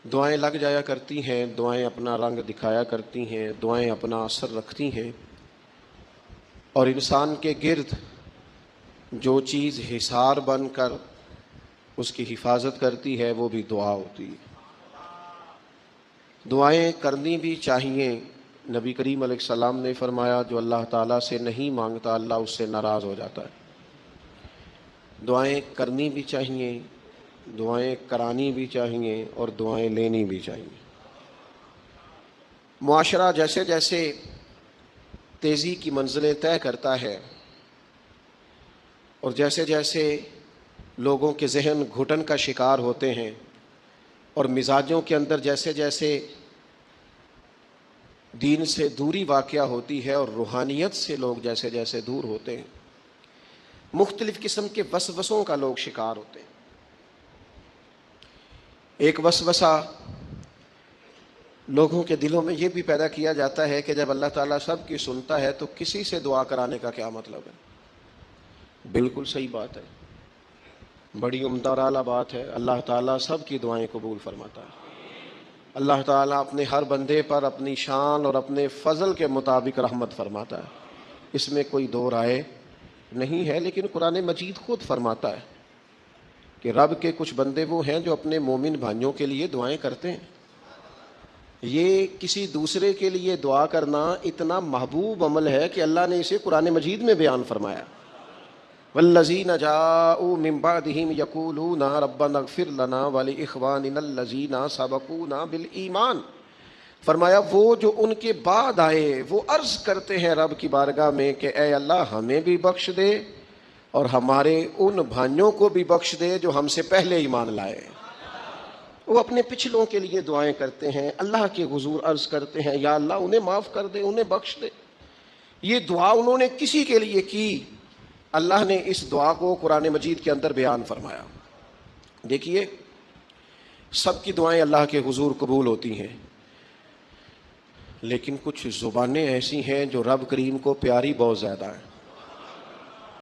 دعائیں لگ جایا کرتی ہیں، دعائیں اپنا رنگ دکھایا کرتی ہیں، دعائیں اپنا اثر رکھتی ہیں، اور انسان کے گرد جو چیز حصار بن کر اس کی حفاظت کرتی ہے وہ بھی دعا ہوتی ہے۔ دعائیں کرنی بھی چاہیے۔ نبی کریم علیہ السلام نے فرمایا جو اللہ تعالیٰ سے نہیں مانگتا اللہ اس سے ناراض ہو جاتا ہے۔ دعائیں کرنی بھی چاہیے، دعائیں کرانی بھی چاہیے، اور دعائیں لینی بھی چاہیے۔ معاشرہ جیسے جیسے تیزی کی منزلیں طے کرتا ہے اور جیسے جیسے لوگوں کے ذہن گھٹن کا شکار ہوتے ہیں اور مزاجوں کے اندر جیسے جیسے دین سے دوری واقع ہوتی ہے اور روحانیت سے لوگ جیسے جیسے دور ہوتے ہیں، مختلف قسم کے وسوسوں کا لوگ شکار ہوتے ہیں۔ ایک وسوسہ لوگوں کے دلوں میں یہ بھی پیدا کیا جاتا ہے کہ جب اللہ تعالیٰ سب کی سنتا ہے تو کسی سے دعا کرانے کا کیا مطلب ہے؟ بالکل صحیح بات ہے، بڑی عمدہ اور اعلیٰ بات ہے۔ اللہ تعالیٰ سب کی دعائیں قبول فرماتا ہے۔ اللہ تعالیٰ اپنے ہر بندے پر اپنی شان اور اپنے فضل کے مطابق رحمت فرماتا ہے، اس میں کوئی دو رائے نہیں ہے۔ لیکن قرآن مجید خود فرماتا ہے کہ رب کے کچھ بندے وہ ہیں جو اپنے مومن بھائیوں کے لیے دعائیں کرتے ہیں۔ یہ کسی دوسرے کے لیے دعا کرنا اتنا محبوب عمل ہے کہ اللہ نے اسے قرآن مجید میں بیان فرمایا۔ والذین جاءوا من بعدهم یقولون ربنا اغفر لنا ولإخواننا الذین سبقونا بالایمان، فرمایا وہ جو ان کے بعد آئے وہ عرض کرتے ہیں رب کی بارگاہ میں کہ اے اللہ ہمیں بھی بخش دے اور ہمارے ان بھائیوں کو بھی بخش دے جو ہم سے پہلے ایمان لائے۔ وہ اپنے پچھلوں کے لیے دعائیں کرتے ہیں، اللہ کے حضور عرض کرتے ہیں یا اللہ انہیں معاف کر دے، انہیں بخش دے۔ یہ دعا انہوں نے کسی کے لیے کی، اللہ نے اس دعا کو قرآن مجید کے اندر بیان فرمایا۔ دیکھیے سب کی دعائیں اللہ کے حضور قبول ہوتی ہیں، لیکن کچھ زبانیں ایسی ہیں جو رب کریم کو پیاری بہت زیادہ ہیں۔